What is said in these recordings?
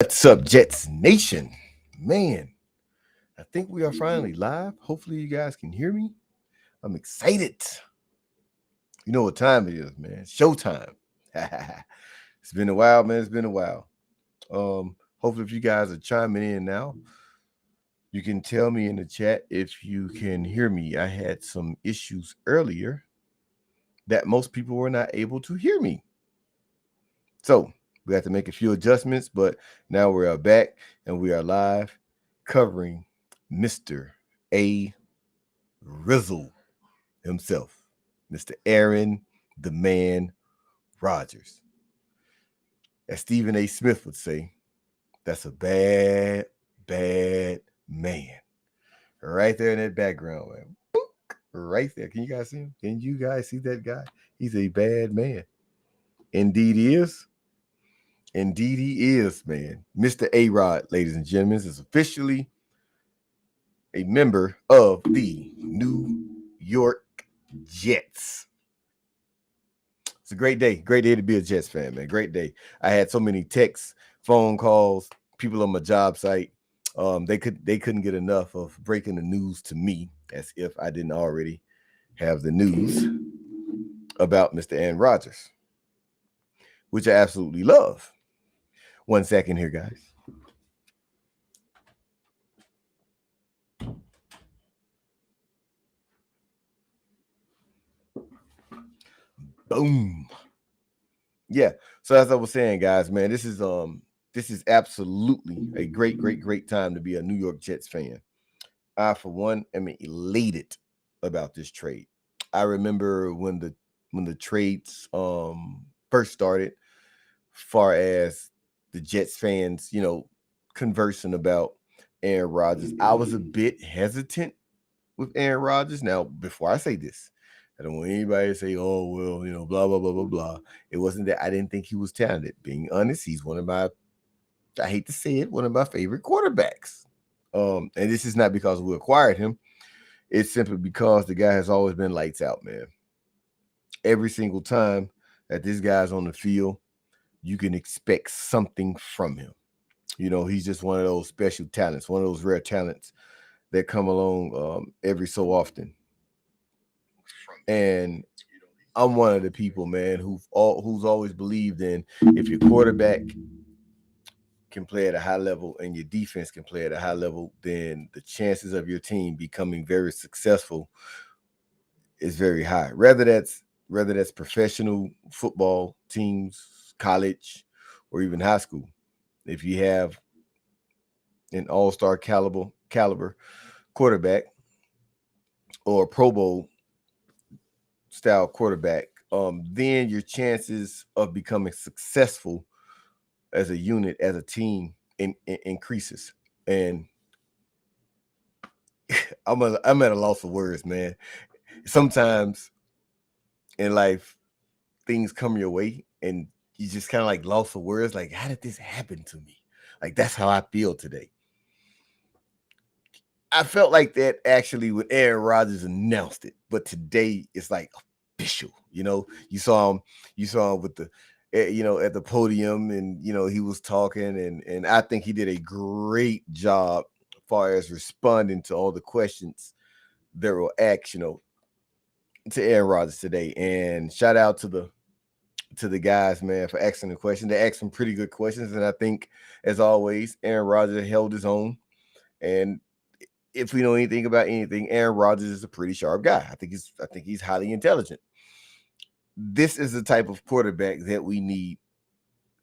What's up, Jets Nation? Man, I think we are finally live. Hopefully, you guys can hear me. I'm excited. You know what time it is, man. Showtime. It's been a while, man. It's been a while. Hopefully, if you guys are chiming in now, you can tell me in the chat if you can hear me. I had some issues earlier that most people were not able to hear me. So we have to make a few adjustments, but now we are back and we are live covering Mr. A. Rizzle himself, Mr. Aaron, the man, Rodgers. As Stephen A. Smith would say, that's a bad, bad man. Right there in that background, man. Book, right there. Can you guys see him? Can you guys see that guy? He's a bad man. Indeed he is. Indeed he is, man. Mr. A-Rod, ladies and gentlemen, is officially a member of the New York Jets. It's a great day to be a Jets fan, man. Great day. I had so many texts, phone calls, people on my job site. They couldn't get enough of breaking the news to me, as if I didn't already have the news about Mr. Aaron Rodgers, which I absolutely love. 1 second here, guys. Boom. Yeah. So as I was saying, guys, man, this is absolutely a great time to be a New York Jets fan. I, for one, am elated about this trade. I remember when the trades first started, far as the Jets fans, conversing about Aaron Rodgers. I was a bit hesitant with Aaron Rodgers. Now, before I say this, I don't want anybody to say, oh, well, blah, blah, blah, blah, blah. It wasn't that I didn't think he was talented. Being honest, he's one of my, I hate to say it, one of my favorite quarterbacks. And this is not because we acquired him. It's simply because the guy has always been lights out, man. Every single time that this guy's on the field, you can expect something from him. He's just one of those special talents, one of those rare talents that come along every so often. And I'm one of the people, man, who's always believed in, if your quarterback can play at a high level and your defense can play at a high level, then the chances of your team becoming very successful is very high. Whether that's professional football teams, college, or even high school. If you have an all-star caliber quarterback or a Pro Bowl style quarterback, then your chances of becoming successful as a unit, as a team, increases. And I'm at a loss of words, man. Sometimes in life, things come your way, and you just kind of like lost for words. Like, how did this happen to me? Like, that's how I feel today. I felt like that actually when Aaron Rodgers announced it, but today it's like official. You saw him with the, at the podium, and he was talking, and I think he did a great job as far as responding to all the questions that were asked, to Aaron Rodgers today. And shout out to the guys, man, for asking the question. They asked some pretty good questions, and I think, as always, Aaron Rodgers held his own. And if we know anything about anything, Aaron Rodgers is a pretty sharp guy. I think he's highly intelligent. This is the type of quarterback that we need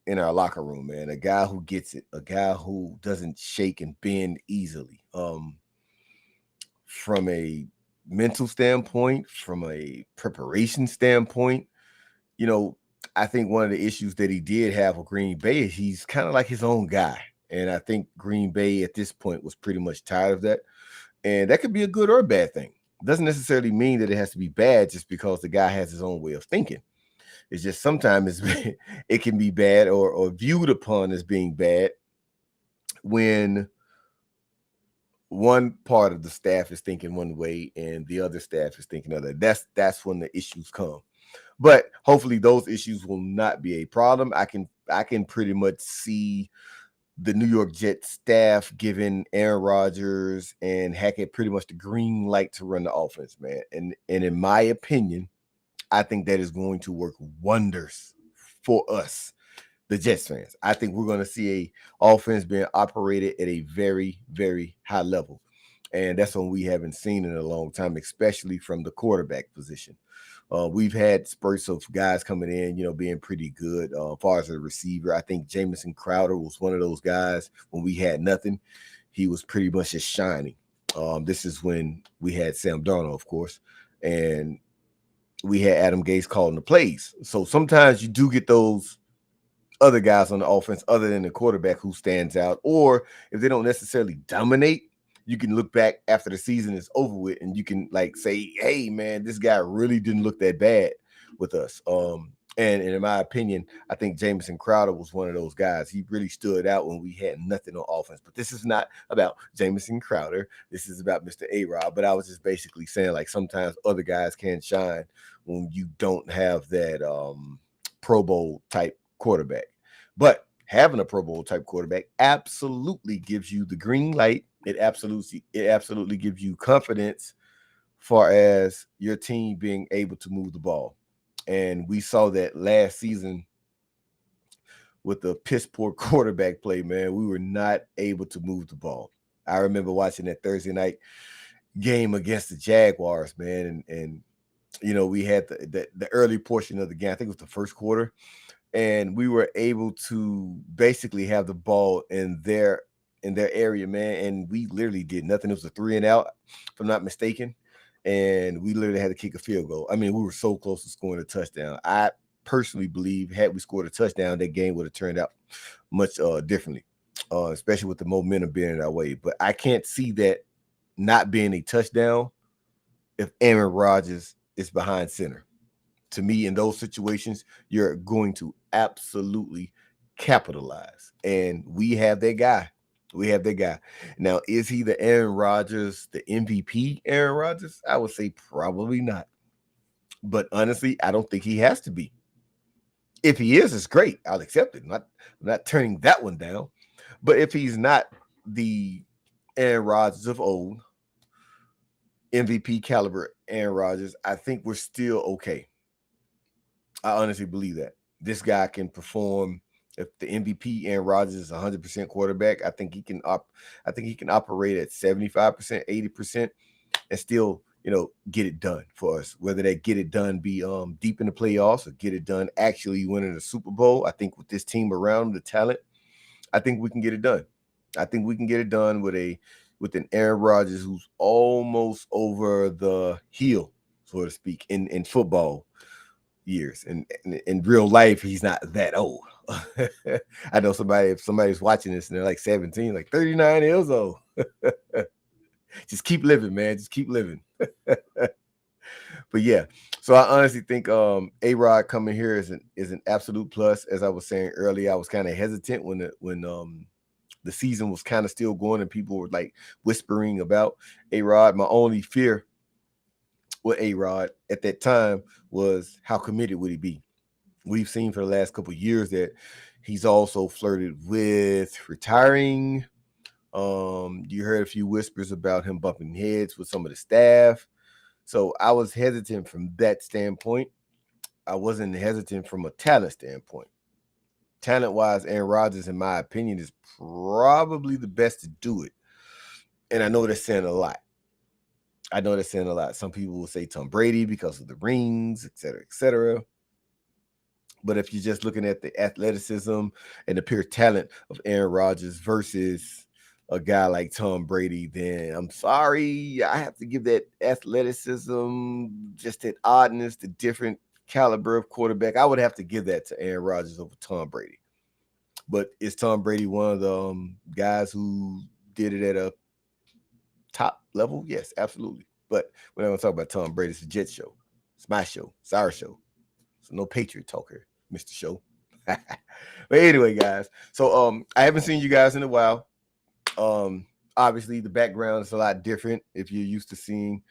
in our locker room, man. A guy who gets it, a guy who doesn't shake and bend easily. From a mental standpoint, from a preparation standpoint, I think one of the issues that he did have with Green Bay is he's kind of like his own guy. And I think Green Bay at this point was pretty much tired of that. And that could be a good or a bad thing. It doesn't necessarily mean that it has to be bad just because the guy has his own way of thinking. It's just sometimes it can be bad or viewed upon as being bad when one part of the staff is thinking one way and the other staff is thinking other. That's when the issues come. But hopefully those issues will not be a problem. I can pretty much see the New York Jets staff giving Aaron Rodgers and Hackett pretty much the green light to run the offense, man. And in my opinion, I think that is going to work wonders for us, the Jets fans. I think we're going to see a offense being operated at a very, very high level. And that's what we haven't seen in a long time, especially from the quarterback position. We've had spurts of guys coming in, being pretty good. As far as a receiver, I think Jamison Crowder was one of those guys when we had nothing. He was pretty much just shining. This is when we had Sam Darnold, of course, and we had Adam Gase calling the plays. So sometimes you do get those other guys on the offense other than the quarterback who stands out, or if they don't necessarily dominate, you can look back after the season is over with and you can like say, hey man, this guy really didn't look that bad with us. And in my opinion, I think Jamison Crowder was one of those guys. He really stood out when we had nothing on offense. But this is not about Jamison Crowder. This is about Mr. A-Rod. But I was just basically saying, like, sometimes other guys can shine when you don't have that Pro Bowl type quarterback. But having a Pro Bowl type quarterback absolutely gives you the green light. It absolutely gives you confidence far as your team being able to move the ball. And we saw that last season with the piss poor quarterback play, man. We were not able to move the ball. I remember watching that Thursday night game against the Jaguars, man. And we had the early portion of the game. I think it was the first quarter. And we were able to basically have the ball in their area, man. And we literally did nothing. It was a 3-and-out, if I'm not mistaken. And we literally had to kick a field goal. I mean, we were so close to scoring a touchdown. I personally believe had we scored a touchdown, that game would have turned out much differently, especially with the momentum being in our way. But I can't see that not being a touchdown if Aaron Rodgers is behind center. To me, in those situations, you're going to absolutely capitalize. And we have that guy. Now, is he the Aaron Rodgers, the MVP Aaron Rodgers? I would say probably not. But honestly, I don't think he has to be. If he is, it's great. I'll accept it. I'm not turning that one down. But if he's not the Aaron Rodgers of old, MVP caliber Aaron Rodgers, I think we're still okay. I honestly believe that. This guy can perform. If the MVP Aaron Rodgers is 100% quarterback, I think he can operate at 75%, 80%, and still, get it done for us. Whether that get it done be deep in the playoffs or get it done actually winning the Super Bowl, I think with this team around him, the talent, I think we can get it done. I think we can get it done with an Aaron Rodgers who's almost over the hill, so to speak, in football years. And in real life, he's not that old. I know if somebody's watching this and they're like 17, like 39 years old. Just keep living, man. Just keep living. But yeah, so I honestly think A-Rod coming here is an absolute plus. As I was saying earlier, I was kind of hesitant when the season was kind of still going and people were like whispering about A-Rod. My only fear with A-Rod at that time was how committed would he be? We've seen for the last couple of years that he's also flirted with retiring. You heard a few whispers about him bumping heads with some of the staff. So I was hesitant from that standpoint. I wasn't hesitant from a talent standpoint. Talent-wise, Aaron Rodgers, in my opinion, is probably the best to do it. And I know that's saying a lot. Some people will say Tom Brady because of the rings, et cetera, et cetera. But if you're just looking at the athleticism and the pure talent of Aaron Rodgers versus a guy like Tom Brady, then I'm sorry, I have to give that athleticism, just that oddness, the different caliber of quarterback. I would have to give that to Aaron Rodgers over Tom Brady. But is Tom Brady one of the guys who did it at a top level? Yes, absolutely. But we're not going to talk about Tom Brady. It's a Jet show. It's my show. It's our show. So no Patriot talk here, Mr. Show. But anyway, guys. So I haven't seen you guys in a while. Obviously, the background is a lot different if you're used to seeing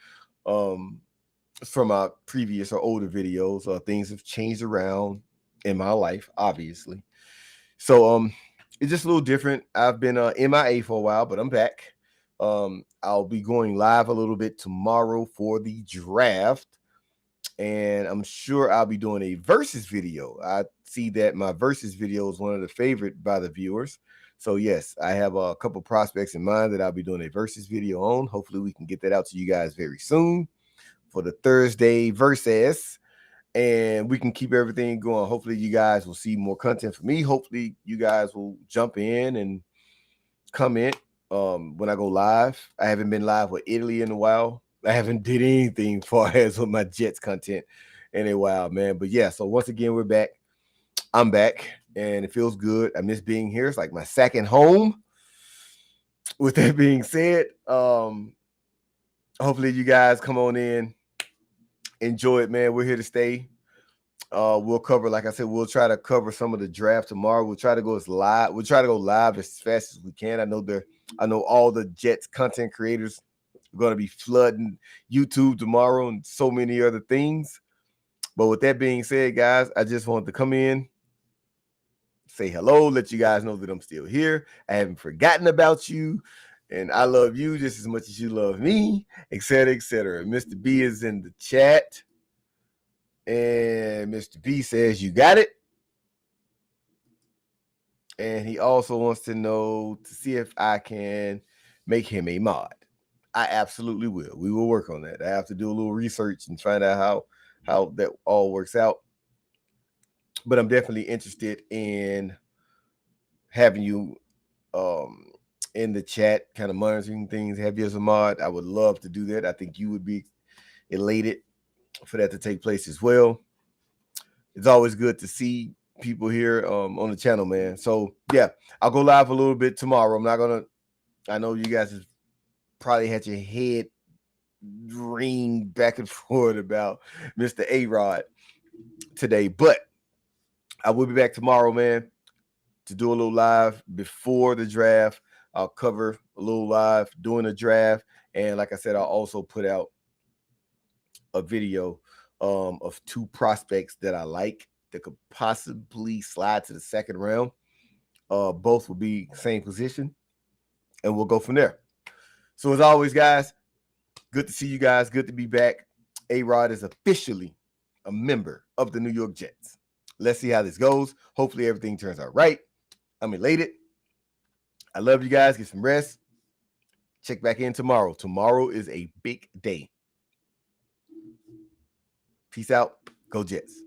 from our previous or older videos. Things have changed around in my life, obviously. So it's just a little different. I've been MIA for a while, but I'm back. I'll be going live a little bit tomorrow for the draft, and I'm sure I'll be doing a versus video. I see that my versus video is one of the favorite by the viewers. So yes, I have a couple prospects in mind that I'll be doing a versus video on. Hopefully we can get that out to you guys very soon for the Thursday versus, and we can keep everything going. Hopefully you guys will see more content from me. Hopefully you guys will jump in and comment when I go live. I haven't been live with Italy in a while. I haven't did anything far as with my Jets content in a while, man. But yeah, so once again, we're back. I'm back, and it feels good. I miss being here. It's like my second home. With that being said, hopefully you guys come on in, enjoy it, man. We're here to stay. We'll cover, like I said, we'll try to cover some of the draft tomorrow. We'll try to go live. We'll try to go live as fast as we can. I know all the Jets content creators are going to be flooding YouTube tomorrow and so many other things. But with that being said, guys, I just wanted to come in, say hello, let you guys know that I'm still here. I haven't forgotten about you, and I love you just as much as you love me, etc., etc. Mr. B is in the chat. And Mr. B says, you got it. And he also wants to know to see if I can make him a mod. I absolutely will. We will work on that. I have to do a little research and find out how that all works out. But I'm definitely interested in having you in the chat, kind of monitoring things, have you as a mod. I would love to do that. I think you would be elated for that to take place as well. It's always good to see people here on the channel, man. So yeah, I'll go live a little bit tomorrow. I know you guys have probably had your head ring back and forth about Mr. A-Rod today, but I will be back tomorrow, man, to do a little live before the draft. I'll cover a little live during the draft, and like I said, I'll also put out a video of two prospects that I like that could possibly slide to the second round. Both will be same position, and we'll go from there. So as always, guys, good to see you guys. Good to be back. A-Rod is officially a member of the New York Jets. Let's see how this goes. Hopefully everything turns out right. I'm elated. I love you guys. Get some rest. Check back in tomorrow. Tomorrow is a big day. Peace out. Go Jets.